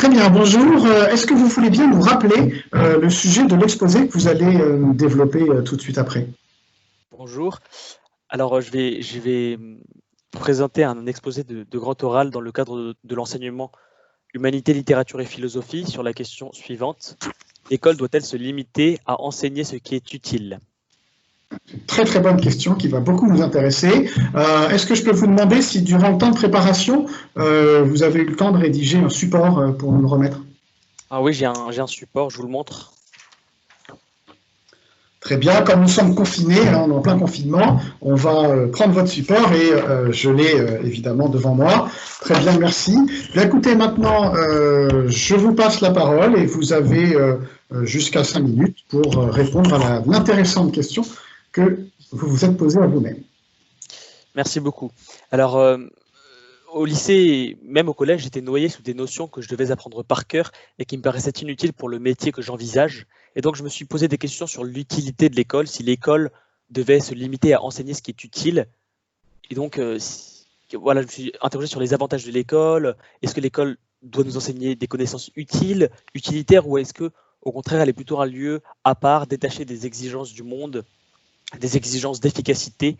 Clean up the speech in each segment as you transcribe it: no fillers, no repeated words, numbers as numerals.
Très bien, bonjour. Est-ce que vous voulez bien nous rappeler le sujet de l'exposé que vous allez nous développer tout de suite après? Bonjour. Alors, je vais présenter un exposé de grand oral dans le cadre de l'enseignement humanité, littérature et philosophie sur la question suivante. L'école doit-elle se limiter à enseigner ce qui est utile? Très très bonne question qui va beaucoup nous intéresser. Est-ce que je peux vous demander si durant le temps de préparation, vous avez eu le temps de rédiger un support pour nous le remettre? Ah oui, j'ai un support, je vous le montre. Très bien, comme nous sommes confinés, hein, on est en plein confinement, on va prendre votre support et je l'ai évidemment devant moi. Très bien, merci. Bien, écoutez, maintenant, je vous passe la parole et vous avez jusqu'à 5 minutes pour répondre à l'intéressante question que vous vous êtes posée à vous-même. Merci beaucoup. Alors, au lycée, même au collège, j'étais noyé sous des notions que je devais apprendre par cœur et qui me paraissaient inutiles pour le métier que j'envisage. Et donc, je me suis posé des questions sur l'utilité de l'école, si l'école devait se limiter à enseigner ce qui est utile. Et donc, voilà, je me suis interrogé sur les avantages de l'école. Est-ce que l'école doit nous enseigner des connaissances utiles, utilitaires, ou est-ce que, au contraire, elle est plutôt un lieu à part, détaché des exigences du monde, des exigences d'efficacité?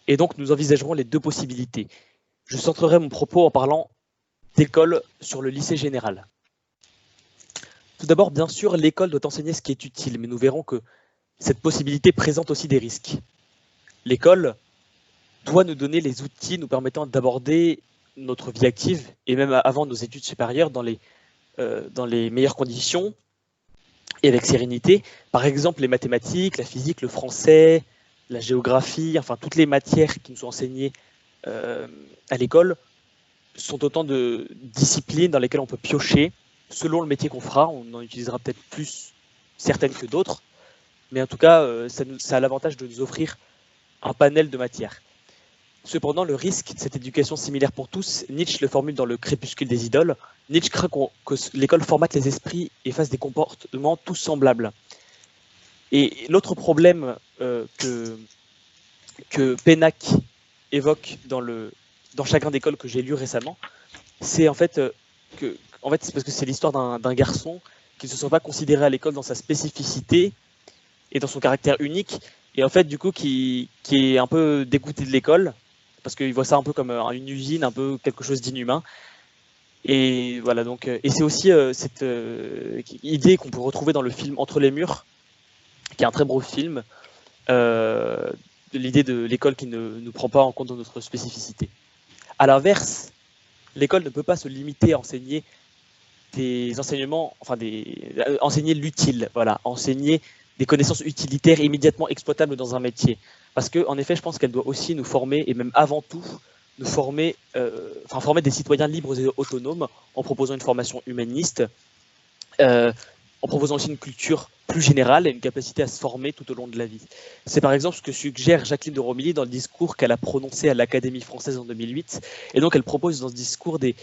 Et donc, nous envisagerons les deux possibilités. Je centrerai mon propos en parlant d'école sur le lycée général. Tout d'abord, bien sûr, l'école doit enseigner ce qui est utile, mais nous verrons que cette possibilité présente aussi des risques. L'école doit nous donner les outils nous permettant d'aborder notre vie active et même avant nos études supérieures dans les meilleures conditions et avec sérénité. Par exemple, les mathématiques, la physique, le français, la géographie, enfin toutes les matières qui nous sont enseignées à l'école sont autant de disciplines dans lesquelles on peut piocher selon le métier qu'on fera. On en utilisera peut-être plus certaines que d'autres, mais en tout cas, ça a l'avantage de nous offrir un panel de matières. Cependant, le risque de cette éducation similaire pour tous, Nietzsche le formule dans le Crépuscule des idoles. Nietzsche craint que l'école formate les esprits et fasse des comportements tous semblables. Et l'autre problème que Pénac évoque dans Chagrin d'école que j'ai lu récemment, c'est en fait c'est parce que c'est l'histoire d'un garçon qui ne se sent pas considéré à l'école dans sa spécificité et dans son caractère unique, et en fait du coup qui est un peu dégoûté de l'école parce qu'il voit ça un peu comme une usine, un peu quelque chose d'inhumain. Et voilà, donc et c'est aussi cette idée qu'on peut retrouver dans le film Entre les murs, qui est un très beau film, de l'idée de l'école qui ne nous prend pas en compte dans notre spécificité. À l'inverse, l'école ne peut pas se limiter à enseigner des enseignements, enseigner l'utile, voilà, enseigner des connaissances utilitaires immédiatement exploitables dans un métier. Parce qu'en effet, je pense qu'elle doit aussi nous former, et même avant tout, nous former, former des citoyens libres et autonomes en proposant une formation humaniste, en proposant aussi une culture plus générale et une capacité à se former tout au long de la vie. C'est par exemple ce que suggère Jacqueline de Romilly dans le discours qu'elle a prononcé à l'Académie française en 2008. Et donc elle propose dans ce discours les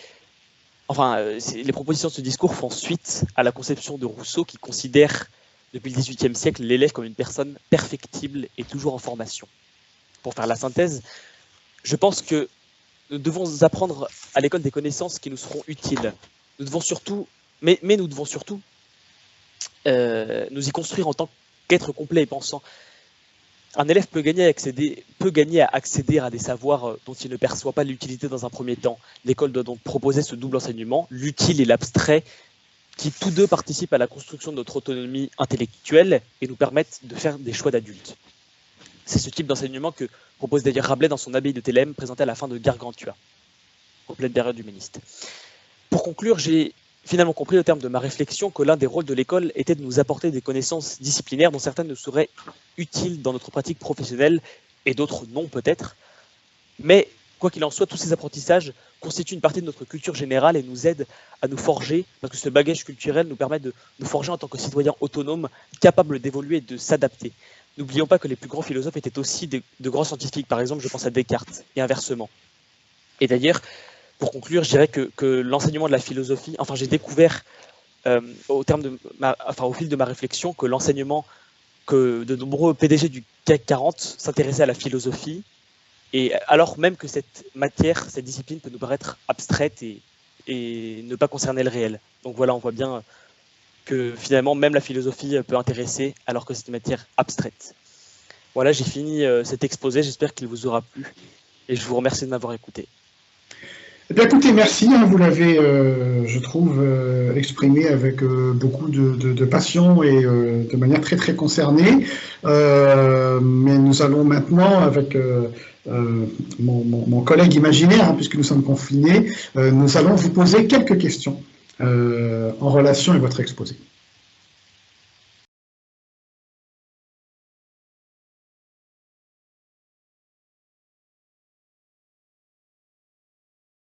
propositions de ce discours font suite à la conception de Rousseau qui considère depuis le XVIIIe siècle l'élève comme une personne perfectible et toujours en formation. Pour faire la synthèse, je pense que nous devons apprendre à l'école des connaissances qui nous seront utiles. Nous devons surtout, mais nous devons surtout nous y construire en tant qu'être complet et pensant. Un élève peut gagner à accéder à des savoirs dont il ne perçoit pas l'utilité dans un premier temps. L'école doit donc proposer ce double enseignement, l'utile et l'abstrait, qui tous deux participent à la construction de notre autonomie intellectuelle et nous permettent de faire des choix d'adultes. C'est ce type d'enseignement que propose d'ailleurs Rabelais dans son Abbaye de Thélème, présenté à la fin de Gargantua, en pleine période humaniste. Pour conclure, j'ai finalement compris au terme de ma réflexion que l'un des rôles de l'école était de nous apporter des connaissances disciplinaires dont certaines nous seraient utiles dans notre pratique professionnelle et d'autres non peut-être. Mais quoi qu'il en soit, tous ces apprentissages constituent une partie de notre culture générale et nous aident à nous forger, parce que ce bagage culturel nous permet de nous forger en tant que citoyens autonomes, capables d'évoluer et de s'adapter. N'oublions pas que les plus grands philosophes étaient aussi de grands scientifiques. Par exemple, je pense à Descartes, et inversement. Et d'ailleurs, pour conclure, je dirais que l'enseignement de la philosophie, j'ai découvert au fil de ma réflexion que l'enseignement, que de nombreux PDG du CAC 40 s'intéressaient à la philosophie, et alors même que cette matière, cette discipline peut nous paraître abstraite et et ne pas concerner le réel. Donc voilà, on voit bien que finalement, même la philosophie peut intéresser alors que c'est une matière abstraite. Voilà, j'ai fini cet exposé, j'espère qu'il vous aura plu et je vous remercie de m'avoir écouté. Eh bien, écoutez, merci, hein, vous l'avez, je trouve, exprimé avec beaucoup de passion et de manière très très concernée. Mais nous allons maintenant, avec mon collègue imaginaire, hein, puisque nous sommes confinés, nous allons vous poser quelques questions en relation avec votre exposé.